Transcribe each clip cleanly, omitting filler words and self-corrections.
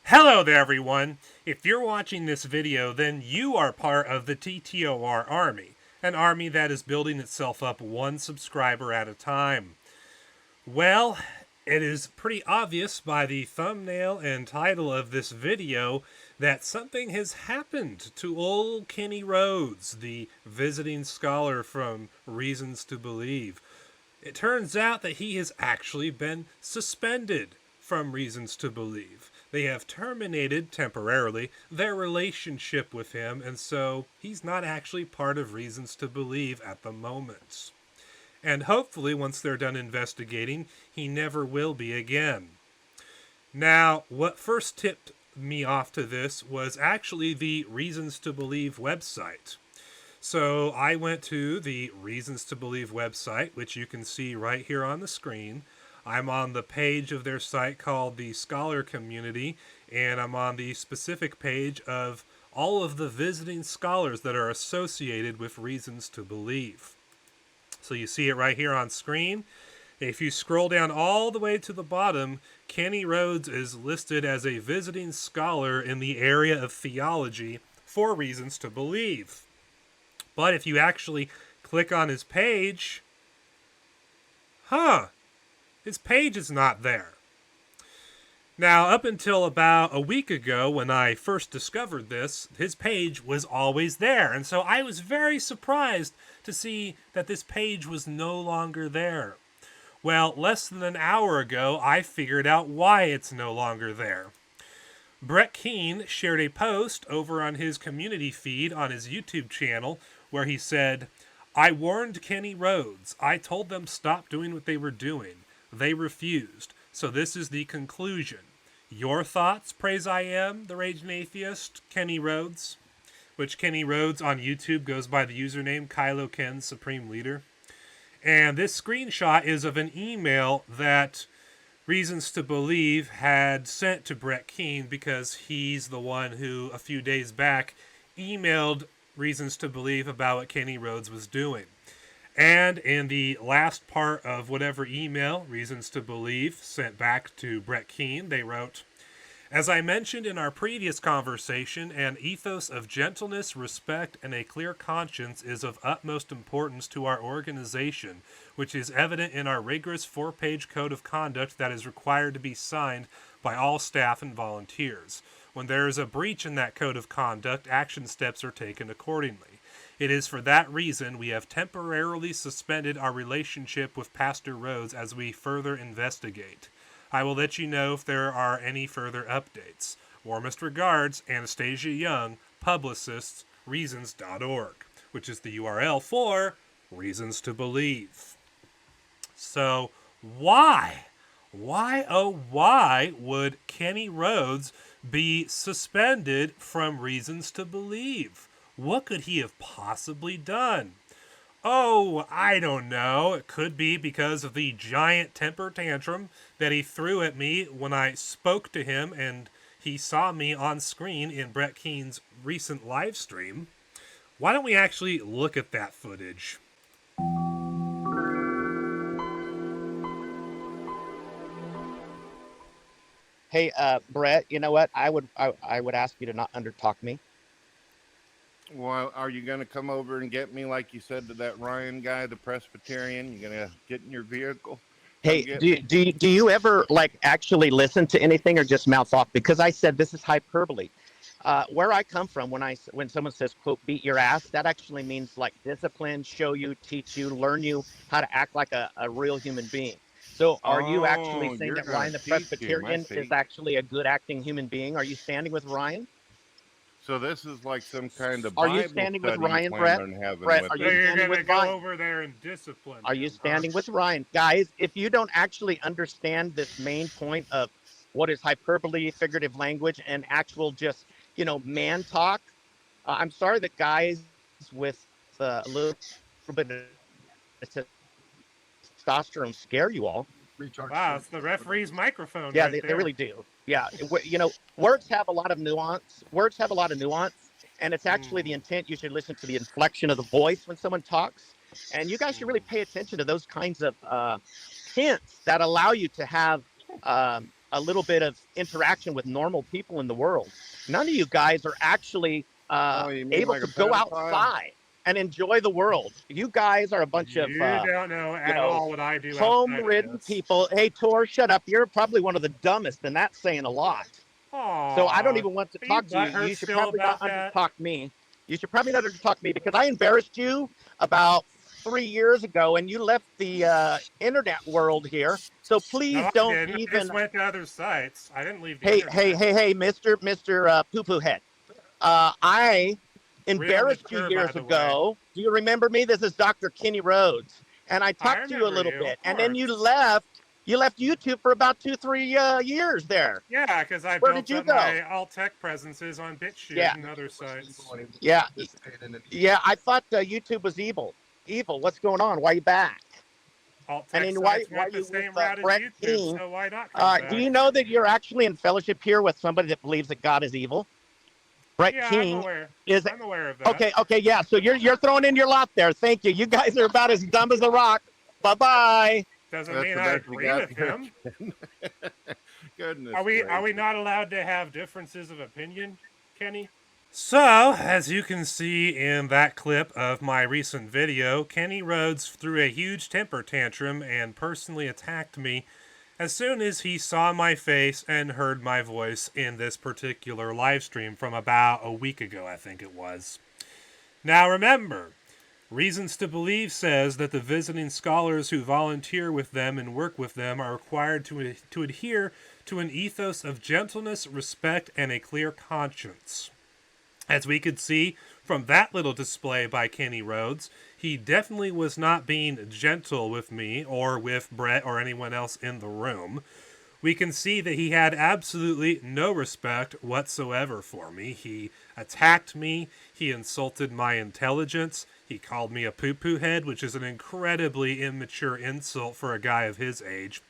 Hello there, everyone. If you're watching this video, then you are part of the TTOR army, an army that is building itself up one subscriber at a time. Well, it is pretty obvious by the thumbnail and title of this video that something has happened to old Kenny Rhodes, the visiting scholar from Reasons to Believe. It turns out that he has actually been suspended from Reasons to Believe. They have terminated, temporarily, their relationship with him, and so he's not actually part of Reasons to Believe at the moment. And hopefully, once they're done investigating, he never will be again. Now, what first tipped me off to this was actually the Reasons to Believe website. So I went to the Reasons to Believe website, which you can see right here on the screen. I'm on the page of their site called the Scholar Community, and I'm on the specific page of all of the visiting scholars that are associated with Reasons to Believe. So you see it right here on screen. If you scroll down all the way to the bottom, Kenny Rhodes is listed as a visiting scholar in the area of theology for Reasons to Believe. But if you actually click on his page, his page is not there. Now, up until about a week ago when I first discovered this, his page was always there. And so I was very surprised to see that this page was no longer there. Well, less than an hour ago, I figured out why it's no longer there. Keane shared a post over on his community feed on his YouTube channel where he said, "I warned Kenny Rhodes. I told them stop doing what they were doing. They refused. So this is the conclusion. Your thoughts, praise I am, the Raging Atheist, Kenny Rhodes," which Kenny Rhodes on YouTube goes by the username Kylo Ken Supreme Leader. And this screenshot is of an email that Reasons to Believe had sent to Keane because he's the one who, a few days back, emailed Reasons to Believe about what Kenny Rhodes was doing. And in the last part of whatever email Reasons to Believe sent back to Keane, they wrote, "As I mentioned in our previous conversation, an ethos of gentleness, respect, and a clear conscience is of utmost importance to our organization, which is evident in our rigorous 4-page code of conduct that is required to be signed by all staff and volunteers. When there is a breach in that code of conduct, action steps are taken accordingly. It is for that reason we have temporarily suspended our relationship with Pastor Rhodes as we further investigate. I will let you know if there are any further updates. Warmest regards, Anastasia Young, Publicists, Reasons.org," which is the URL for Reasons to Believe. So, why would Kenny Rhodes be suspended from Reasons to Believe? What could he have possibly done? Oh, I don't know. It could be because of the giant temper tantrum that he threw at me when I spoke to him and he saw me on screen in Keane's recent live stream. Why don't we actually look at that footage? Hey, Brett, you know what? I would ask you to not undertalk me. Well, are you going to come over and get me like you said to that Ryan guy, the Presbyterian? You're going to get in your vehicle? Hey, do you ever actually listen to anything or just mouth off? Because I said this is hyperbole. Where I come from, when someone says, quote, beat your ass, that actually means discipline, show you, teach you, learn you how to act like a real human being. So are you actually saying that Ryan the Presbyterian is actually a good acting human being? Are you standing with Ryan? So this is like some kind of Bible study. Are you standing with Ryan, Brett? Brett, are you standing with Ryan? Go over there and discipline. Are you standing with Ryan? Guys, if you don't actually understand this main point of what is hyperbole, figurative language, and actual just, man talk, I'm sorry that guys with a little bit of testosterone scare you all. Wow, it's the referee's microphone. Yeah, right they really do. Yeah, words have a lot of nuance. And it's actually the intent. You should listen to the inflection of the voice when someone talks, and you guys should really pay attention to those kinds of hints that allow you to have a little bit of interaction with normal people in the world. None of you guys are actually Oh, you mean able like to a go pedophile? outside and enjoy the world. You guys are a bunch of You don't know you at know all what I do outside of home-ridden this. people. Hey, Tor, shut up. You're probably one of the dumbest, and that's saying a lot. So I don't Aw, even want to are you talk to you. butthurt You should still probably not about that? undertalk me. You should probably not undertalk me because I embarrassed you about 3 years ago, and you left the internet world here. So please No, I don't didn't. I even. just went to other sites. I didn't leave the Hey, internet. hey, hey, hey, Mister Poo Poo Head. I Real embarrassed you mature, by years the way. ago. Do you remember me? This is Dr. Kenny Rhodes, and I I talked to you a remember little you, of bit, and then you course. left. You left YouTube for about 2, 3 years there. Yeah, because I Where did built you up go? my alt-tech presences on BitChute Yeah, and other sites. yeah, yeah. I thought YouTube was evil. Evil. What's going on? Why you back? And Alt-tech then why sites why went the you with same route as Brett YouTube, Keane? so why not come Do back? you know that you're actually in fellowship here with somebody that believes that God is evil? Brett Yeah, I'm Keane aware. is I'm aware of that. okay. Okay, yeah. So you're throwing in your lot there. Thank you. You guys are about as dumb as a rock. Bye bye. Doesn't That's mean the I best you agree got with there, him. Ken. Goodness Are we gracious. not allowed to have differences of opinion, Kenny? So, as you can see in that clip of my recent video, Kenny Rhodes threw a huge temper tantrum and personally attacked me as soon as he saw my face and heard my voice in this particular live stream from about a week ago, I think it was. Now remember, Reasons to Believe says that the visiting scholars who volunteer with them and work with them are required to adhere to an ethos of gentleness, respect, and a clear conscience. As we could see from that little display by Kenny Rhodes, he definitely was not being gentle with me or with Brett or anyone else in the room. We can see that he had absolutely no respect whatsoever for me. He attacked me, he insulted my intelligence, he called me a poo-poo head, which is an incredibly immature insult for a guy of his age.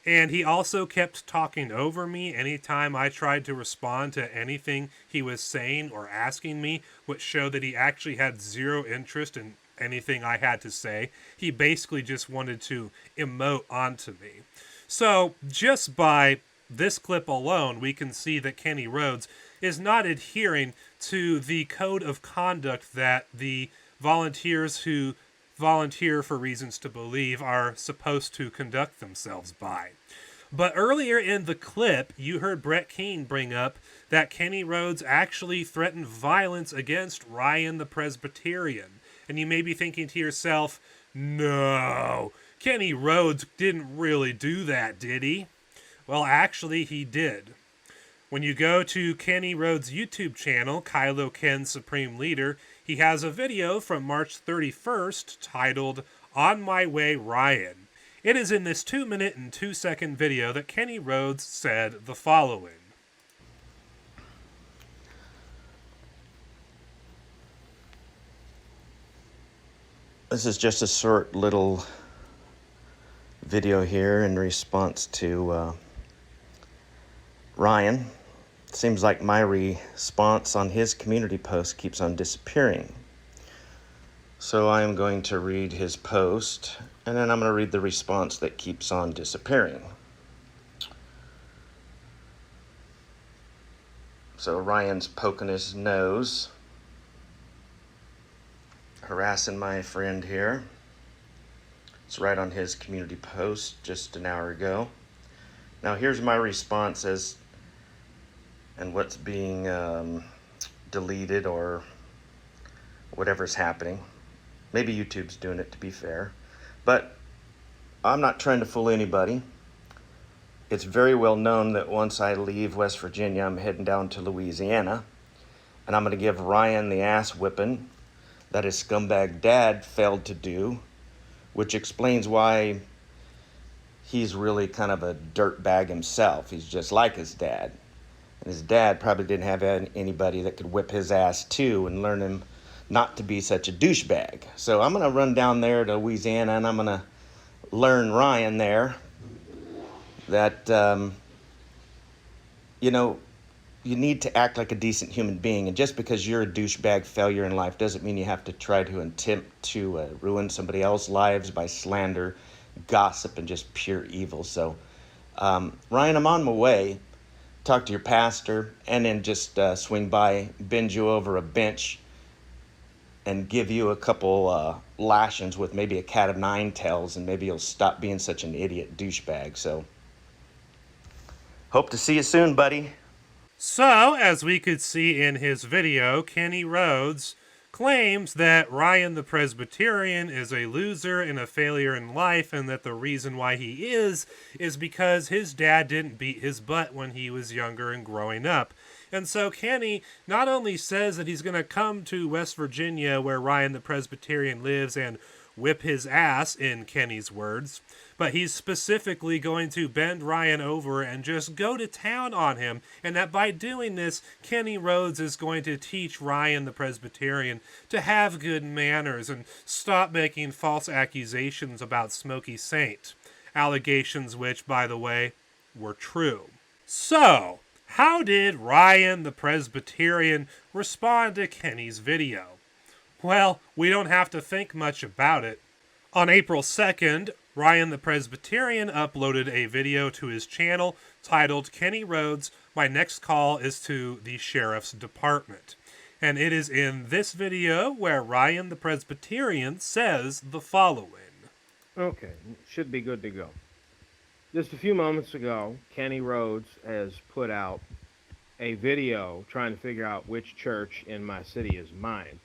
And he also kept talking over me anytime I tried to respond to anything he was saying or asking me, which showed that he actually had zero interest in anything I had to say. He basically just wanted to emote onto me. So, just by this clip alone, we can see that Kenny Rhodes is not adhering to the code of conduct that the volunteers who volunteer for Reasons to Believe are supposed to conduct themselves by. But earlier in the clip, you heard Brett Keane bring up that Kenny Rhodes actually threatened violence against Ryan the Presbyterian. And you may be thinking to yourself, no, Kenny Rhodes didn't really do that, did he? Well, actually, he did. When you go to Kenny Rhodes' YouTube channel, Kylo Ken Supreme Leader, he has a video from March 31st titled On My Way Ryan. It is in this 2-minute and 2-second video that Kenny Rhodes said the following. This is just a short little video here in response to Ryan. It seems like my response on his community post keeps on disappearing. So I'm going to read his post, and then I'm going to read the response that keeps on disappearing. So Ryan's poking his nose, harassing my friend here. It's right on his community post just an hour ago. Now here's my response and what's being deleted or whatever's happening. Maybe YouTube's doing it, to be fair. But I'm not trying to fool anybody. It's very well known that once I leave West Virginia, I'm heading down to Louisiana, and I'm going to give Ryan the ass whipping that his scumbag dad failed to do, which explains why he's really kind of a dirtbag himself. He's just like his dad. And his dad probably didn't have anybody that could whip his ass too and learn him not to be such a douchebag. So I'm going to run down there to Louisiana, and I'm going to learn Ryan there that, you need to act like a decent human being. And just because you're a douchebag failure in life doesn't mean you have to try to attempt to ruin somebody else's lives by slander, gossip, and just pure evil. So Ryan, I'm on my way. Talk to your pastor, and then just swing by, bend you over a bench, and give you a couple lashings with maybe a cat of nine tails, and maybe you'll stop being such an idiot douchebag. So, hope to see you soon, buddy. So, as we could see in his video, Kenny Rhodes claims that Ryan the Presbyterian is a loser and a failure in life, and that the reason why he is because his dad didn't beat his butt when he was younger and growing up. And so Kenny not only says that he's going to come to West Virginia where Ryan the Presbyterian lives and whip his ass, in Kenny's words, but he's specifically going to bend Ryan over and just go to town on him, and that by doing this, Kenny Rhodes is going to teach Ryan the Presbyterian to have good manners and stop making false accusations about Smoky Saint. Allegations which, by the way, were true. So, how did Ryan the Presbyterian respond to Kenny's video? Well, we don't have to think much about it. On April 2nd, Ryan the Presbyterian uploaded a video to his channel titled Kenny Rhodes, My Next Call is to the Sheriff's Department. And it is in this video where Ryan the Presbyterian says the following. Okay, should be good to go. Just a few moments ago, Kenny Rhodes has put out a video trying to figure out which church in my city is mine.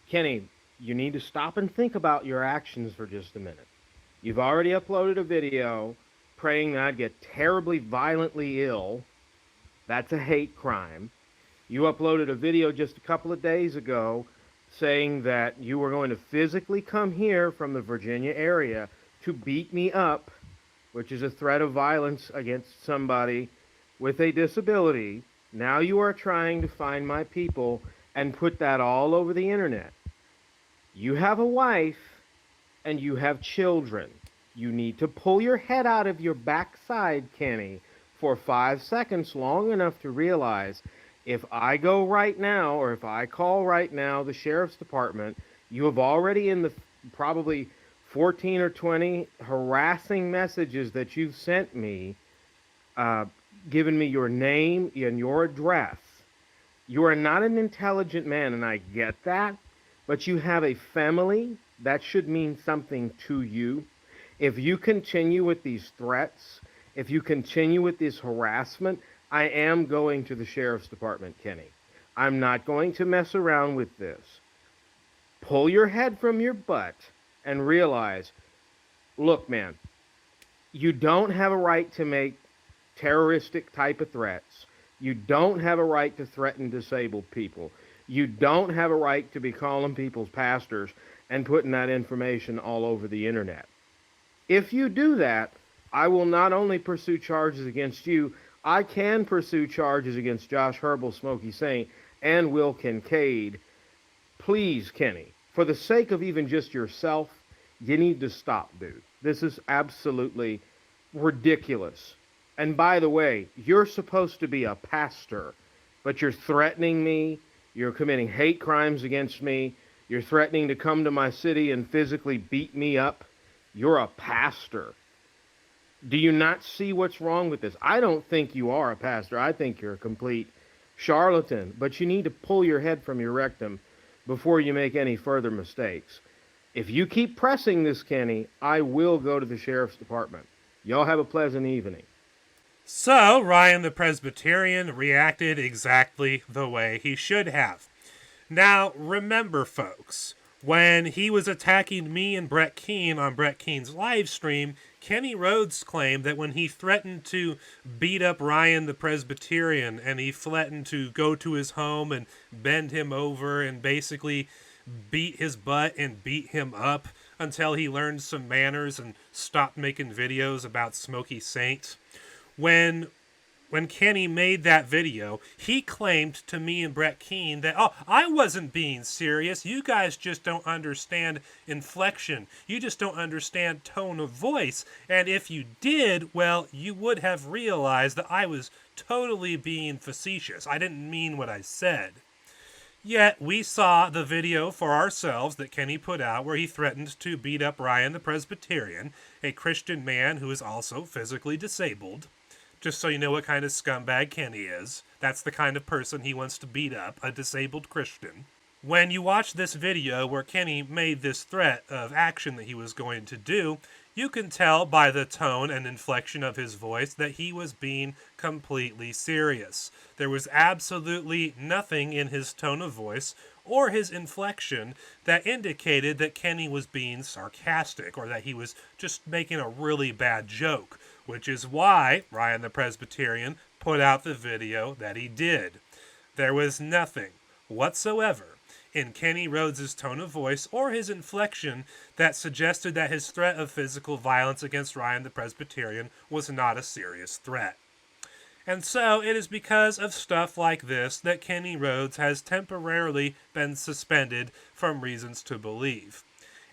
Kenny, you need to stop and think about your actions for just a minute. You've already uploaded a video praying that I'd get terribly violently ill. That's a hate crime. You uploaded a video just a couple of days ago saying that you were going to physically come here from the Virginia area to beat me up, which is a threat of violence against somebody with a disability. Now you are trying to find my people and put that all over the internet. You have a wife and you have children. You need to pull your head out of your backside, Kenny, for 5 seconds, long enough to realize if I go right now, or if I call right now the sheriff's department, you have already in the probably 14 or 20 harassing messages that you've sent me, given me your name and your address. You are not an intelligent man, and I get that, but you have a family. That should mean something to you. If you continue with these threats, if you continue with this harassment, I am going to the sheriff's department, Kenny. I'm not going to mess around with this. Pull your head from your butt and realize, look, man, you don't have a right to make terroristic type of threats. You don't have a right to threaten disabled people. You don't have a right to be calling people's pastors and putting that information all over the internet. If you do that, I will not only pursue charges against you, I can pursue charges against Josh Herbal, Smoky Saint, and Will Kincaid. Please, Kenny, for the sake of even just yourself, you need to stop, dude. This is absolutely ridiculous. And by the way, you're supposed to be a pastor, but you're threatening me. You're committing hate crimes against me. You're threatening to come to my city and physically beat me up. You're a pastor. Do you not see what's wrong with this? I don't think you are a pastor. I think you're a complete charlatan. But you need to pull your head from your rectum before you make any further mistakes. If you keep pressing this, Kenny, I will go to the sheriff's department. Y'all have a pleasant evening. So, Ryan the Presbyterian reacted exactly the way he should have. Now, remember, folks, when he was attacking me and Brett Keane on Brett Keane's live stream, Kenny Rhodes claimed that when he threatened to beat up Ryan the Presbyterian and he threatened to go to his home and bend him over and basically beat his butt and beat him up until he learned some manners and stopped making videos about Smoky Saint. When Kenny made that video, he claimed to me and Brett Keane that, oh, I wasn't being serious. You guys just don't understand inflection. You just don't understand tone of voice. And if you did, well, you would have realized that I was totally being facetious. I didn't mean what I said. Yet we saw the video for ourselves that Kenny put out where he threatened to beat up Ryan the Presbyterian, a Christian man who is also physically disabled. Just so you know what kind of scumbag Kenny is. That's the kind of person he wants to beat up, a disabled Christian. When you watch this video where Kenny made this threat of action that he was going to do, you can tell by the tone and inflection of his voice that he was being completely serious. There was absolutely nothing in his tone of voice or his inflection that indicated that Kenny was being sarcastic or that he was just making a really bad joke, which is why Ryan the Presbyterian put out the video that he did. There was nothing whatsoever in Kenny Rhodes' tone of voice or his inflection that suggested that his threat of physical violence against Ryan the Presbyterian was not a serious threat. And so it is because of stuff like this that Kenny Rhodes has temporarily been suspended from Reasons to Believe.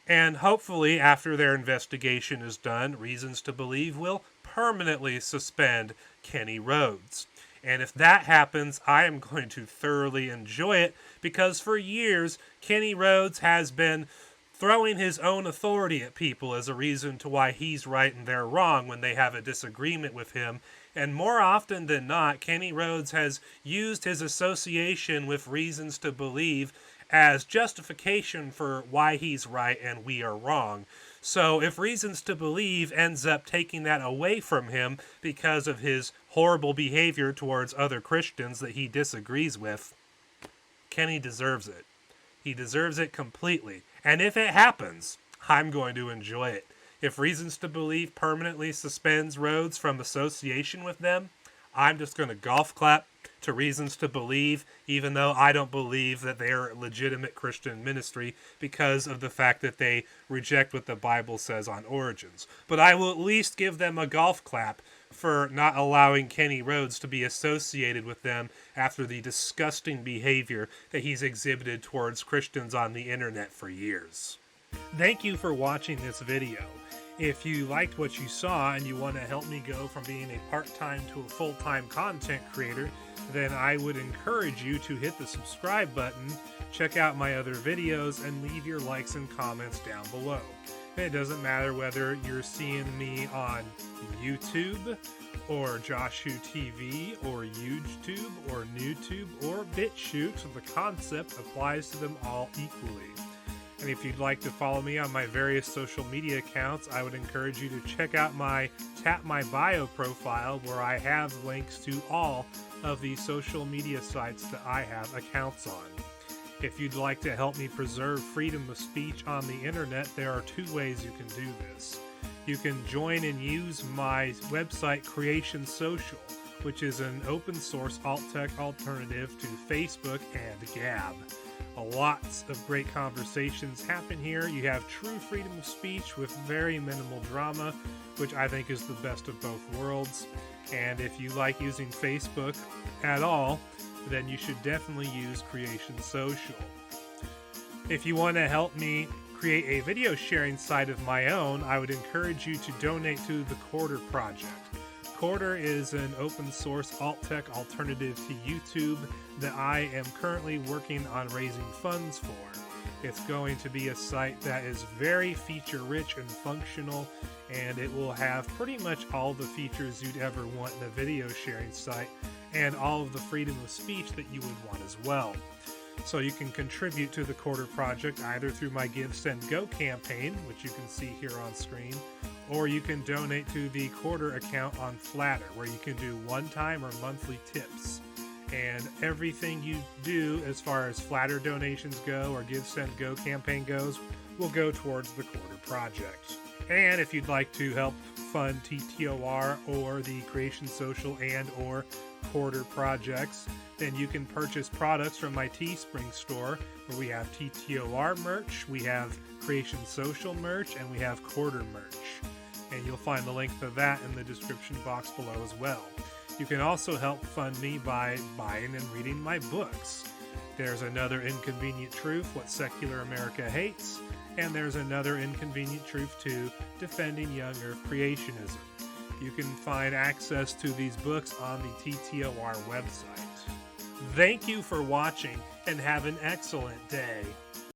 And hopefully, after their investigation is done, Reasons to Believe will permanently suspend Kenny Rhodes. And if that happens, I am going to thoroughly enjoy it, because for years, Kenny Rhodes has been throwing his own authority at people as a reason to why he's right and they're wrong when they have a disagreement with him. And more often than not, Kenny Rhodes has used his association with Reasons to Believe as justification for why he's right and we are wrong. So if Reasons to Believe ends up taking that away from him because of his horrible behavior towards other Christians that he disagrees with, Kenny deserves it. He deserves it completely. And if it happens, I'm going to enjoy it. If Reasons to Believe permanently suspends Rhodes from association with them, I'm just going to golf clap to Reasons to Believe, even though I don't believe that they are a legitimate Christian ministry because of the fact that they reject what the Bible says on origins. But I will at least give them a golf clap for not allowing Kenny Rhodes to be associated with them after the disgusting behavior that he's exhibited towards Christians on the internet for years. Thank you for watching this video. If you liked what you saw and you want to help me go from being a part-time to a full-time content creator, then I would encourage you to hit the subscribe button, check out my other videos, and leave your likes and comments down below. It doesn't matter whether you're seeing me on YouTube, or Joshu TV, or YouTube, or NewTube, or BitChute, the concept applies to them all equally. And if you'd like to follow me on my various social media accounts, I would encourage you to check out my Tap My Bio profile, where I have links to all of the social media sites that I have accounts on. If you'd like to help me preserve freedom of speech on the internet, there are two ways you can do this. You can join and use my website Creation Social, which is an open source alt-tech alternative to Facebook and Gab. Lots of great conversations happen here. You have true freedom of speech with very minimal drama, which I think is the best of both worlds. And if you like using Facebook at all, then you should definitely use Creation Social. If you want to help me create a video sharing site of my own, I would encourage you to donate to the Quarter Project. Quarter is an open source alt-tech alternative to YouTube that I am currently working on raising funds for. It's going to be a site that is very feature-rich and functional, and it will have pretty much all the features you'd ever want in a video sharing site, and all of the freedom of speech that you would want as well. So you can contribute to the Quarter Project either through my GiveSendGo campaign, which you can see here on screen, or you can donate to the Quarter account on Flattr, where you can do one-time or monthly tips. And everything you do as far as Flattr donations go or GiveSendGo campaign goes will go towards the Quarter Project. And if you'd like to help fund TTOR or the Creation Social and or Quarter projects, then you can purchase products from my Teespring store, where we have TTOR merch, we have Creation Social merch, and we have Quarter merch. And you'll find the link to that in the description box below as well. You can also help fund me by buying and reading my books. There's another Inconvenient Truth, What Secular America Hates, and there's another Inconvenient Truth 2, Defending Young Earth Creationism. You can find access to these books on the TTOR website. Thank you for watching and have an excellent day.